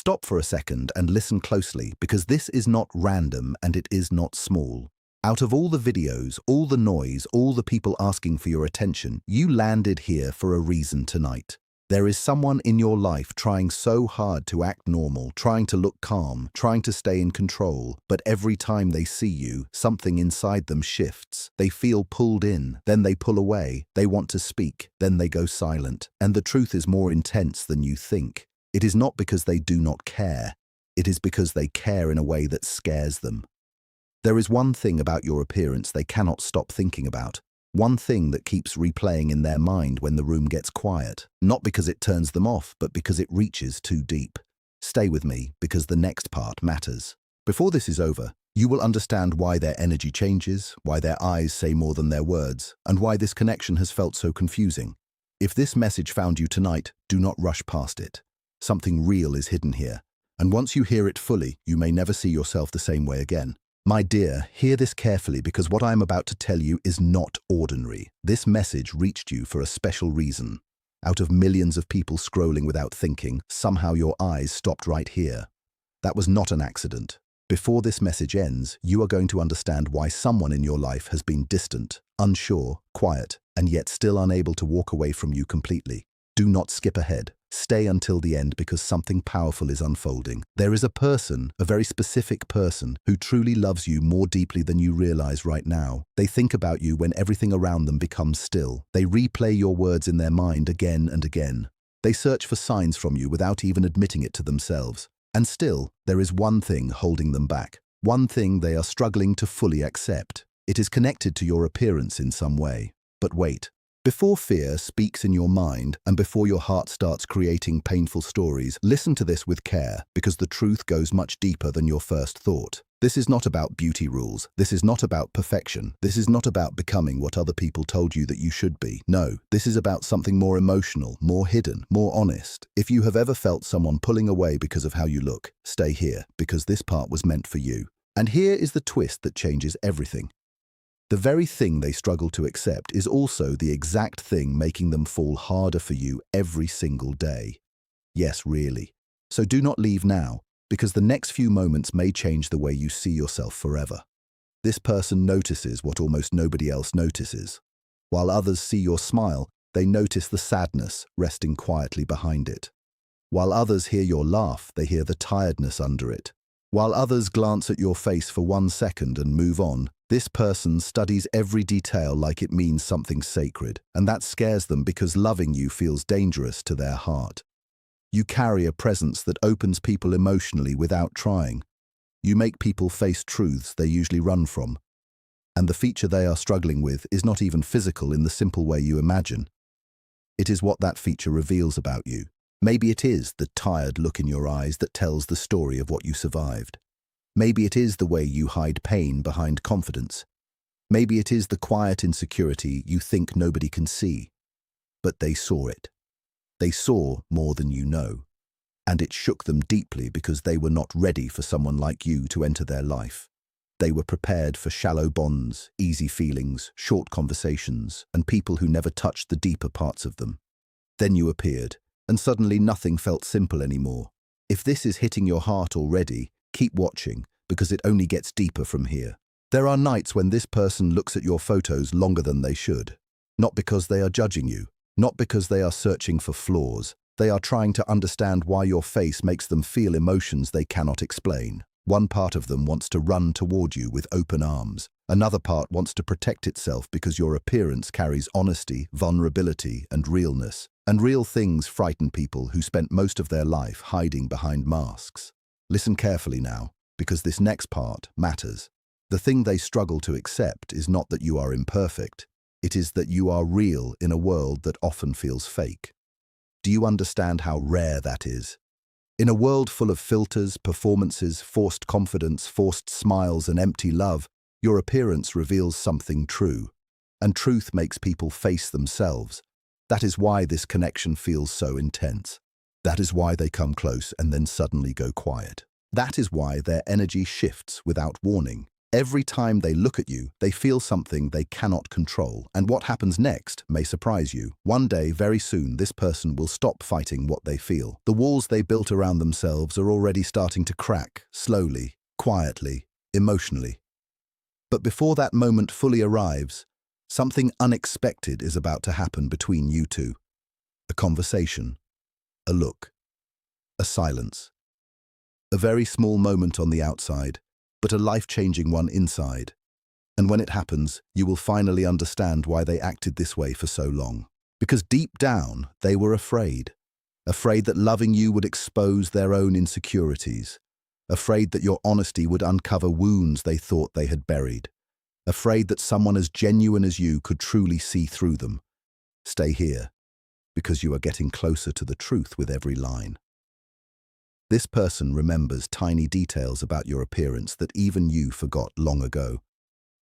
Stop for a second and listen closely, because this is not random and it is not small. Out of all the videos, all the noise, all the people asking for your attention, you landed here for a reason tonight. There is someone in your life trying so hard to act normal, trying to look calm, trying to stay in control, but every time they see you, something inside them shifts. They feel pulled in, then they pull away. They want to speak, then they go silent. And the truth is more intense than you think. It is not because they do not care. It is because they care in a way that scares them. There is one thing about your appearance they cannot stop thinking about. One thing that keeps replaying in their mind when the room gets quiet. Not because it turns them off, but because it reaches too deep. Stay with me, because the next part matters. Before this is over, you will understand why their energy changes, why their eyes say more than their words, and why this connection has felt so confusing. If this message found you tonight, do not rush past it. Something real is hidden here, and once you hear it fully, you may never see yourself the same way again. My dear, hear this carefully, because what I am about to tell you is not ordinary. This message reached you for a special reason. Out of millions of people scrolling without thinking, somehow your eyes stopped right here. That was not an accident. Before this message ends, you are going to understand why someone in your life has been distant, unsure, quiet, and yet still unable to walk away from you completely. Do not skip ahead. Stay until the end, because something powerful is unfolding. There is a person, a very specific person, who truly loves you more deeply than you realize right now. They think about you when everything around them becomes still. They replay your words in their mind again and again. They search for signs from you without even admitting it to themselves. And still, there is one thing holding them back. One thing they are struggling to fully accept. It is connected to your appearance in some way. But wait. Before fear speaks in your mind and before your heart starts creating painful stories, listen to this with care, because the truth goes much deeper than your first thought. This is not about beauty rules. This is not about perfection. This is not about becoming what other people told you that you should be. No, this is about something more emotional, more hidden, more honest. If you have ever felt someone pulling away because of how you look, stay here, because this part was meant for you. And here is the twist that changes everything. The very thing they struggle to accept is also the exact thing making them fall harder for you every single day. Yes, really. So do not leave now, because the next few moments may change the way you see yourself forever. This person notices what almost nobody else notices. While others see your smile, they notice the sadness resting quietly behind it. While others hear your laugh, they hear the tiredness under it. While others glance at your face for 1 second and move on, this person studies every detail like it means something sacred, and that scares them because loving you feels dangerous to their heart. You carry a presence that opens people emotionally without trying. You make people face truths they usually run from. And the feature they are struggling with is not even physical in the simple way you imagine. It is what that feature reveals about you. Maybe it is the tired look in your eyes that tells the story of what you survived. Maybe it is the way you hide pain behind confidence. Maybe it is the quiet insecurity you think nobody can see. But they saw it. They saw more than you know. And it shook them deeply because they were not ready for someone like you to enter their life. They were prepared for shallow bonds, easy feelings, short conversations, and people who never touched the deeper parts of them. Then you appeared, and suddenly nothing felt simple anymore. If this is hitting your heart already, keep watching, because it only gets deeper from here. There are nights when this person looks at your photos longer than they should. Not because they are judging you, not because they are searching for flaws. They are trying to understand why your face makes them feel emotions they cannot explain. One part of them wants to run toward you with open arms. Another part wants to protect itself because your appearance carries honesty, vulnerability, and realness. And real things frighten people who spent most of their life hiding behind masks. Listen carefully now, because this next part matters. The thing they struggle to accept is not that you are imperfect. It is that you are real in a world that often feels fake. Do you understand how rare that is? In a world full of filters, performances, forced confidence, forced smiles, and empty love, your appearance reveals something true. And truth makes people face themselves. That is why this connection feels so intense. That is why they come close and then suddenly go quiet. That is why their energy shifts without warning. Every time they look at you, they feel something they cannot control. And what happens next may surprise you. One day, very soon, this person will stop fighting what they feel. The walls they built around themselves are already starting to crack, slowly, quietly, emotionally. But before that moment fully arrives, something unexpected is about to happen between you two. A conversation, a look, a silence. A very small moment on the outside, but a life-changing one inside. And when it happens, you will finally understand why they acted this way for so long. Because deep down, they were afraid. Afraid that loving you would expose their own insecurities. Afraid that your honesty would uncover wounds they thought they had buried. Afraid that someone as genuine as you could truly see through them. Stay here, because you are getting closer to the truth with every line. This person remembers tiny details about your appearance that even you forgot long ago.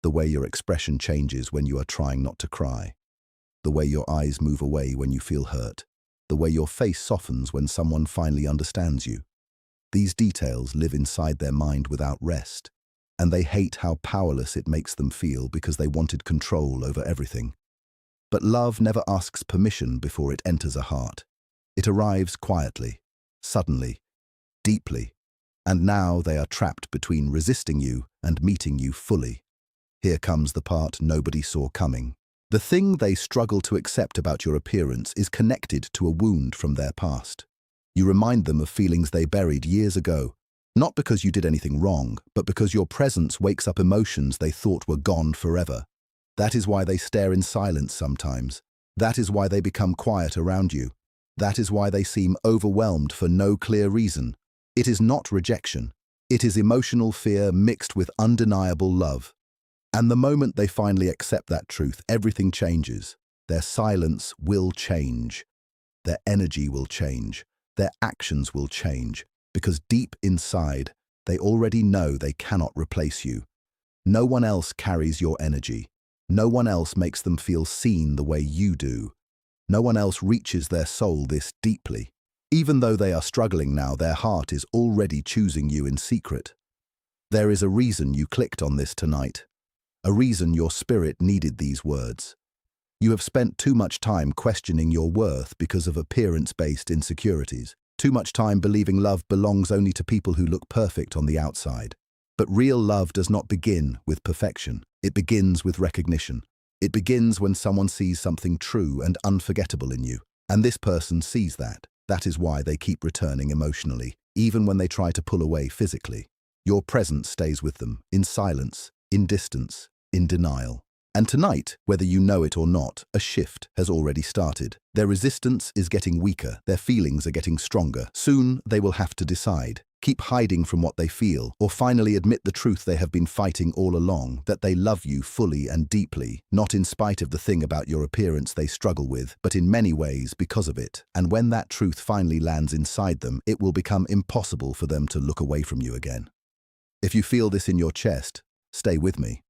The way your expression changes when you are trying not to cry. The way your eyes move away when you feel hurt. The way your face softens when someone finally understands you. These details live inside their mind without rest, and they hate how powerless it makes them feel because they wanted control over everything. But love never asks permission before it enters a heart. It arrives quietly, suddenly, deeply, and now they are trapped between resisting you and meeting you fully. Here comes the part nobody saw coming. The thing they struggle to accept about your appearance is connected to a wound from their past. You remind them of feelings they buried years ago, not because you did anything wrong, but because your presence wakes up emotions they thought were gone forever. That is why they stare in silence sometimes. That is why they become quiet around you. That is why they seem overwhelmed for no clear reason. It is not rejection. It is emotional fear mixed with undeniable love. And the moment they finally accept that truth, everything changes. Their silence will change. Their energy will change. Their actions will change. Because deep inside, they already know they cannot replace you. No one else carries your energy. No one else makes them feel seen the way you do. No one else reaches their soul this deeply. Even though they are struggling now, their heart is already choosing you in secret. There is a reason you clicked on this tonight. A reason your spirit needed these words. You have spent too much time questioning your worth because of appearance-based insecurities. Too much time believing love belongs only to people who look perfect on the outside. But real love does not begin with perfection. It begins with recognition. It begins when someone sees something true and unforgettable in you. And this person sees that. That is why they keep returning emotionally, even when they try to pull away physically. Your presence stays with them, in silence, in distance, in denial. And tonight, whether you know it or not, a shift has already started. Their resistance is getting weaker, their feelings are getting stronger. Soon, they will have to decide. Keep hiding from what they feel, or finally admit the truth they have been fighting all along, that they love you fully and deeply, not in spite of the thing about your appearance they struggle with, but in many ways because of it. And when that truth finally lands inside them, it will become impossible for them to look away from you again. If you feel this in your chest, stay with me,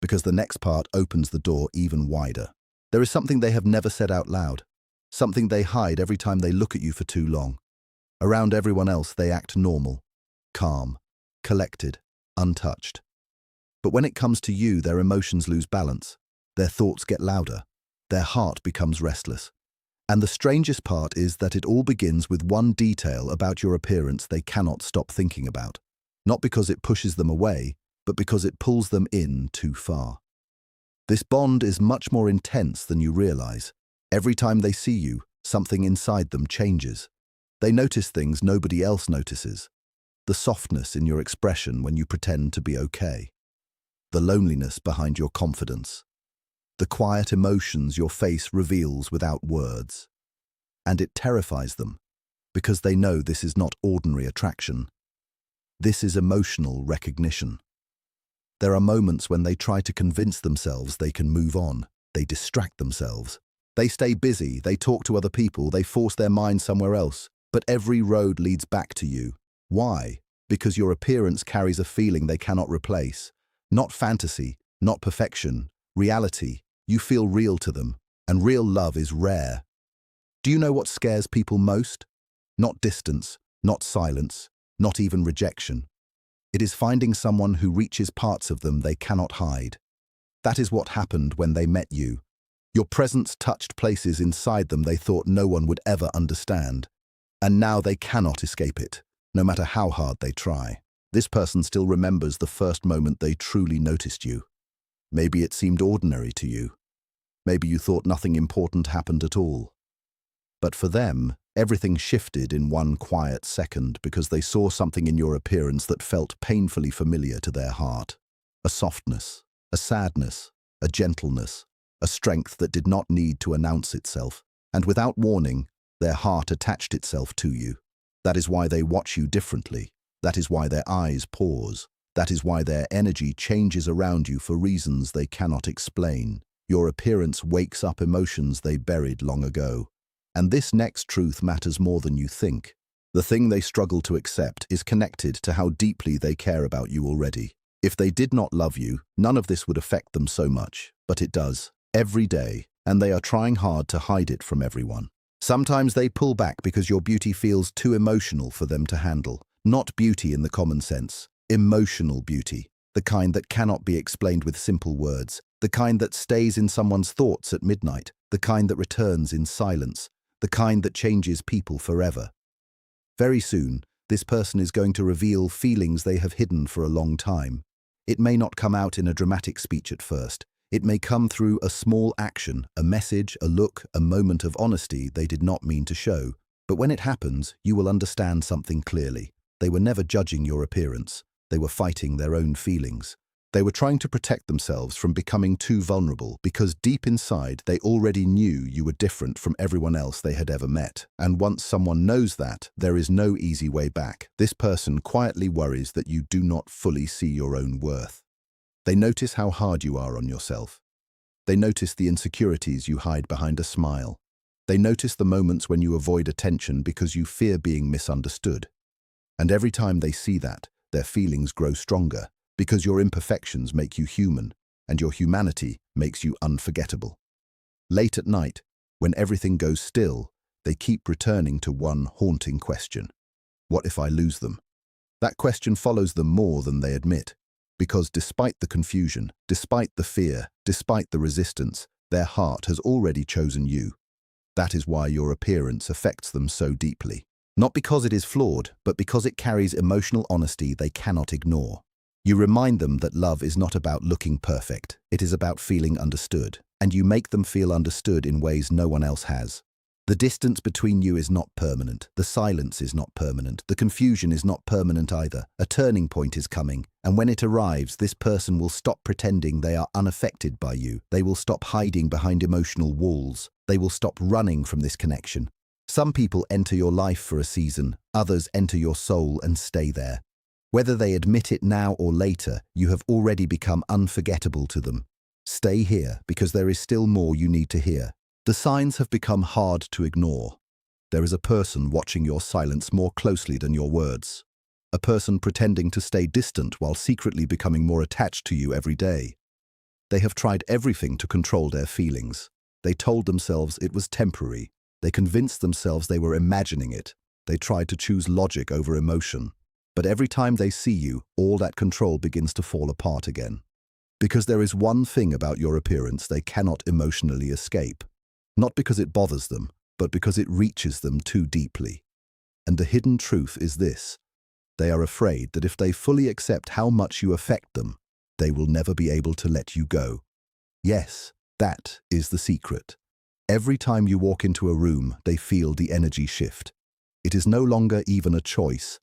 because the next part opens the door even wider. There is something they have never said out loud, something they hide every time they look at you for too long. Around everyone else, they act normal, calm, collected, untouched. But when it comes to you, their emotions lose balance, their thoughts get louder, their heart becomes restless. And the strangest part is that it all begins with one detail about your appearance they cannot stop thinking about. Not because it pushes them away, but because it pulls them in too far. This bond is much more intense than you realize. Every time they see you, something inside them changes. They notice things nobody else notices. The softness in your expression when you pretend to be okay. The loneliness behind your confidence. The quiet emotions your face reveals without words. And it terrifies them, because they know this is not ordinary attraction. This is emotional recognition. There are moments when they try to convince themselves they can move on. They distract themselves. They stay busy, they talk to other people, they force their mind somewhere else. But every road leads back to you. Why? Because your appearance carries a feeling they cannot replace. Not fantasy, not perfection, reality. You feel real to them, and real love is rare. Do you know what scares people most? Not distance, not silence, not even rejection. It is finding someone who reaches parts of them they cannot hide. That is what happened when they met you. Your presence touched places inside them they thought no one would ever understand. And now they cannot escape it, no matter how hard they try. This person still remembers the first moment they truly noticed you. Maybe it seemed ordinary to you. Maybe you thought nothing important happened at all. But for them, everything shifted in one quiet second because they saw something in your appearance that felt painfully familiar to their heart. A softness, a sadness, a gentleness, a strength that did not need to announce itself. And without warning, their heart attached itself to you. That is why they watch you differently. That is why their eyes pause. That is why their energy changes around you for reasons they cannot explain. Your appearance wakes up emotions they buried long ago. And this next truth matters more than you think. The thing they struggle to accept is connected to how deeply they care about you already. If they did not love you, none of this would affect them so much, but it does, every day, and they are trying hard to hide it from everyone. Sometimes they pull back because your beauty feels too emotional for them to handle. Not beauty in the common sense, emotional beauty, the kind that cannot be explained with simple words, the kind that stays in someone's thoughts at midnight, the kind that returns in silence, the kind that changes people forever. Very soon, this person is going to reveal feelings they have hidden for a long time. It may not come out in a dramatic speech at first. It may come through a small action, a message, a look, a moment of honesty they did not mean to show. But when it happens, you will understand something clearly. They were never judging your appearance. They were fighting their own feelings. They were trying to protect themselves from becoming too vulnerable because deep inside they already knew you were different from everyone else they had ever met. And once someone knows that, there is no easy way back. This person quietly worries that you do not fully see your own worth. They notice how hard you are on yourself. They notice the insecurities you hide behind a smile. They notice the moments when you avoid attention because you fear being misunderstood. And every time they see that, their feelings grow stronger. Because your imperfections make you human, and your humanity makes you unforgettable. Late at night, when everything goes still, they keep returning to one haunting question. What if I lose them? That question follows them more than they admit, because despite the confusion, despite the fear, despite the resistance, their heart has already chosen you. That is why your appearance affects them so deeply. Not because it is flawed, but because it carries emotional honesty they cannot ignore. You remind them that love is not about looking perfect, it is about feeling understood, and you make them feel understood in ways no one else has. The distance between you is not permanent, the silence is not permanent, the confusion is not permanent either. A turning point is coming, and when it arrives, this person will stop pretending they are unaffected by you. They will stop hiding behind emotional walls. They will stop running from this connection. Some people enter your life for a season, others enter your soul and stay there. Whether they admit it now or later, you have already become unforgettable to them. Stay here because there is still more you need to hear. The signs have become hard to ignore. There is a person watching your silence more closely than your words. A person pretending to stay distant while secretly becoming more attached to you every day. They have tried everything to control their feelings. They told themselves it was temporary. They convinced themselves they were imagining it. They tried to choose logic over emotion. But every time they see you, all that control begins to fall apart again. Because there is one thing about your appearance they cannot emotionally escape. Not because it bothers them, but because it reaches them too deeply. And the hidden truth is this. They are afraid that if they fully accept how much you affect them, they will never be able to let you go. Yes, that is the secret. Every time you walk into a room, they feel the energy shift. It is no longer even a choice.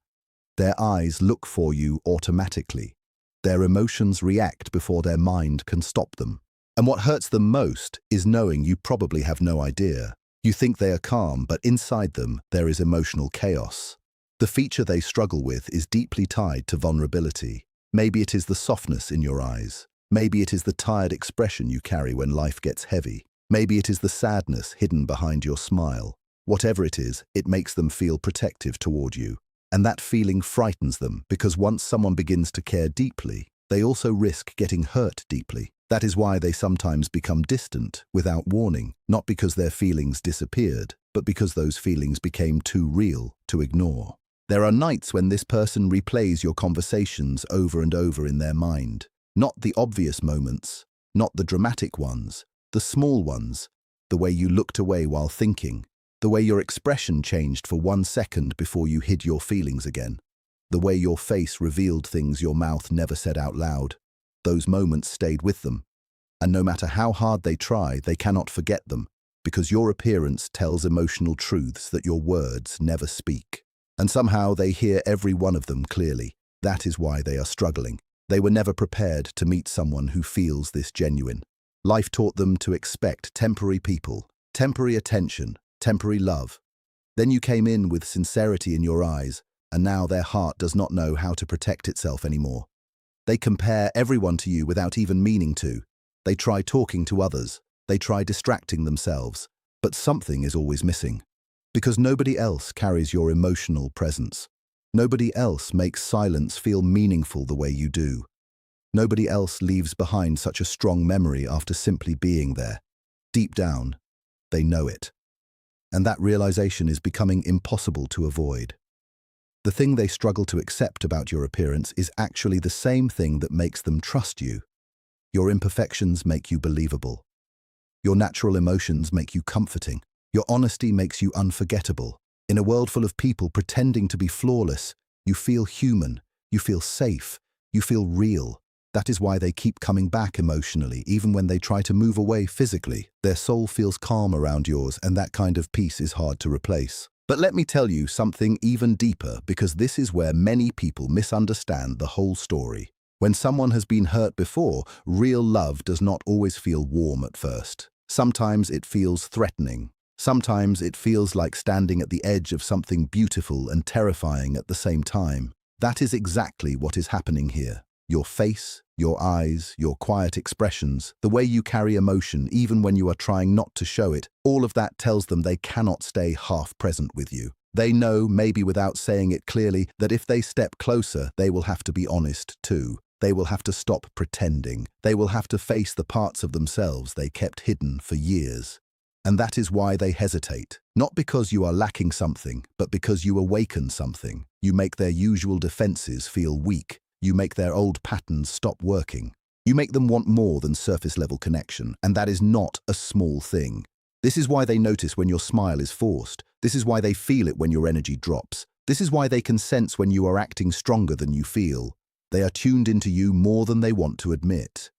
Their eyes look for you automatically. Their emotions react before their mind can stop them. And what hurts them most is knowing you probably have no idea. You think they are calm, but inside them, there is emotional chaos. The feature they struggle with is deeply tied to vulnerability. Maybe it is the softness in your eyes. Maybe it is the tired expression you carry when life gets heavy. Maybe it is the sadness hidden behind your smile. Whatever it is, it makes them feel protective toward you. And that feeling frightens them because once someone begins to care deeply, they also risk getting hurt deeply. That is why they sometimes become distant without warning, not because their feelings disappeared, but because those feelings became too real to ignore. There are nights when this person replays your conversations over and over in their mind. Not the obvious moments, not the dramatic ones, the small ones, the way you looked away while thinking, the way your expression changed for 1 second before you hid your feelings again, the way your face revealed things your mouth never said out loud. Those moments stayed with them. And no matter how hard they try, they cannot forget them, because your appearance tells emotional truths that your words never speak. And somehow they hear every one of them clearly. That is why they are struggling. They were never prepared to meet someone who feels this genuine. Life taught them to expect temporary people, temporary attention, temporary love. Then you came in with sincerity in your eyes, and now their heart does not know how to protect itself anymore. They compare everyone to you without even meaning to. They try talking to others. They try distracting themselves. But something is always missing. Because nobody else carries your emotional presence. Nobody else makes silence feel meaningful the way you do. Nobody else leaves behind such a strong memory after simply being there. Deep down, they know it. And that realization is becoming impossible to avoid. The thing they struggle to accept about your appearance is actually the same thing that makes them trust you. Your imperfections make you believable. Your natural emotions make you comforting. Your honesty makes you unforgettable. In a world full of people pretending to be flawless, you feel human, you feel safe, you feel real. That is why they keep coming back emotionally, even when they try to move away physically. Their soul feels calm around yours, and that kind of peace is hard to replace. But let me tell you something even deeper, because this is where many people misunderstand the whole story. When someone has been hurt before, real love does not always feel warm at first. Sometimes it feels threatening. Sometimes it feels like standing at the edge of something beautiful and terrifying at the same time. That is exactly what is happening here. Your face, your eyes, your quiet expressions, the way you carry emotion even when you are trying not to show it, all of that tells them they cannot stay half present with you. They know, maybe without saying it clearly, that if they step closer, they will have to be honest too. They will have to stop pretending. They will have to face the parts of themselves they kept hidden for years. And that is why they hesitate. Not because you are lacking something, but because you awaken something. You make their usual defenses feel weak. You make their old patterns stop working. You make them want more than surface-level connection, and that is not a small thing. This is why they notice when your smile is forced. This is why they feel it when your energy drops. This is why they can sense when you are acting stronger than you feel. They are tuned into you more than they want to admit.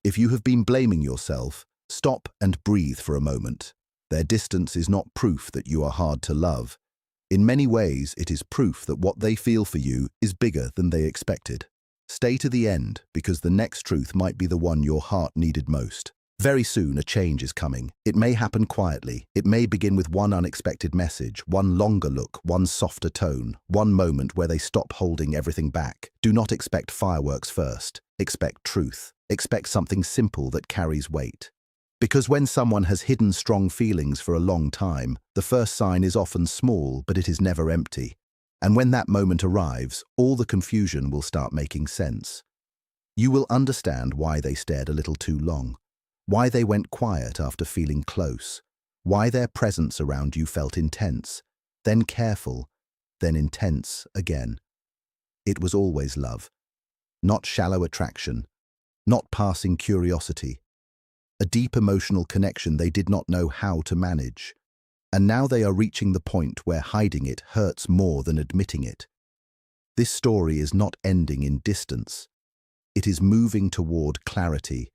If you have been blaming yourself, stop and breathe for a moment. Their distance is not proof that you are hard to love. In many ways, it is proof that what they feel for you is bigger than they expected. Stay to the end, because the next truth might be the one your heart needed most. Very soon, a change is coming. It may happen quietly. It may begin with one unexpected message, one longer look, one softer tone, one moment where they stop holding everything back. Do not expect fireworks first. Expect truth. Expect something simple that carries weight. Because when someone has hidden strong feelings for a long time, the first sign is often small, but it is never empty. And when that moment arrives, all the confusion will start making sense. You will understand why they stared a little too long, why they went quiet after feeling close, why their presence around you felt intense, then careful, then intense again. It was always love, not shallow attraction, not passing curiosity. A deep emotional connection they did not know how to manage. And now they are reaching the point where hiding it hurts more than admitting it. This story is not ending in distance. It is moving toward clarity.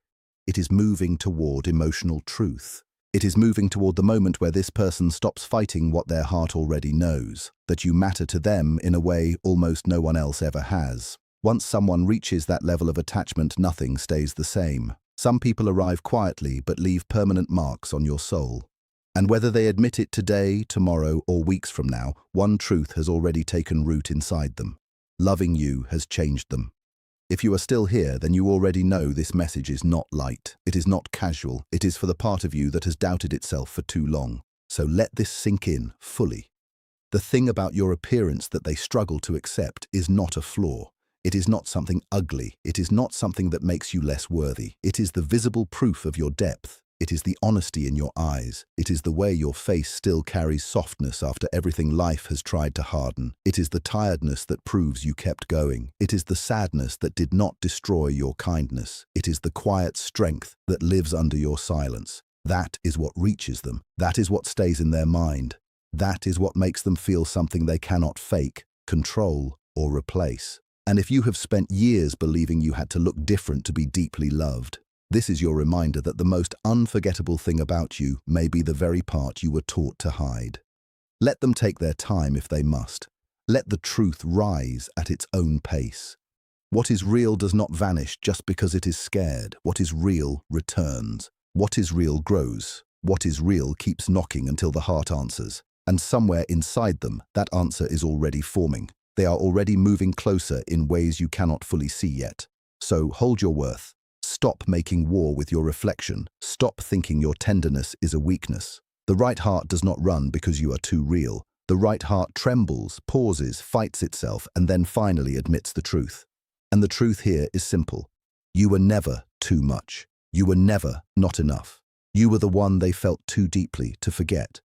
It is moving toward emotional truth. It is moving toward the moment where this person stops fighting what their heart already knows, that you matter to them in a way almost no one else ever has. Once someone reaches that level of attachment, nothing stays the same. Some people arrive quietly but leave permanent marks on your soul. And whether they admit it today, tomorrow, or weeks from now, one truth has already taken root inside them. Loving you has changed them. If you are still here, then you already know this message is not light. It is not casual. It is for the part of you that has doubted itself for too long. So let this sink in fully. The thing about your appearance that they struggle to accept is not a flaw. It is not something ugly. It is not something that makes you less worthy. It is the visible proof of your depth. It is the honesty in your eyes. It is the way your face still carries softness after everything life has tried to harden. It is the tiredness that proves you kept going. It is the sadness that did not destroy your kindness. It is the quiet strength that lives under your silence. That is what reaches them. That is what stays in their mind. That is what makes them feel something they cannot fake, control, or replace. And if you have spent years believing you had to look different to be deeply loved, this is your reminder that the most unforgettable thing about you may be the very part you were taught to hide. Let them take their time if they must. Let the truth rise at its own pace. What is real does not vanish just because it is scared. What is real returns. What is real grows. What is real keeps knocking until the heart answers. And somewhere inside them, that answer is already forming. They are already moving closer in ways you cannot fully see yet. So hold your worth. Stop making war with your reflection. Stop thinking your tenderness is a weakness. The right heart does not run because you are too real. The right heart trembles, pauses, fights itself, and then finally admits the truth. And the truth here is simple. You were never too much. You were never not enough. You were the one they felt too deeply to forget.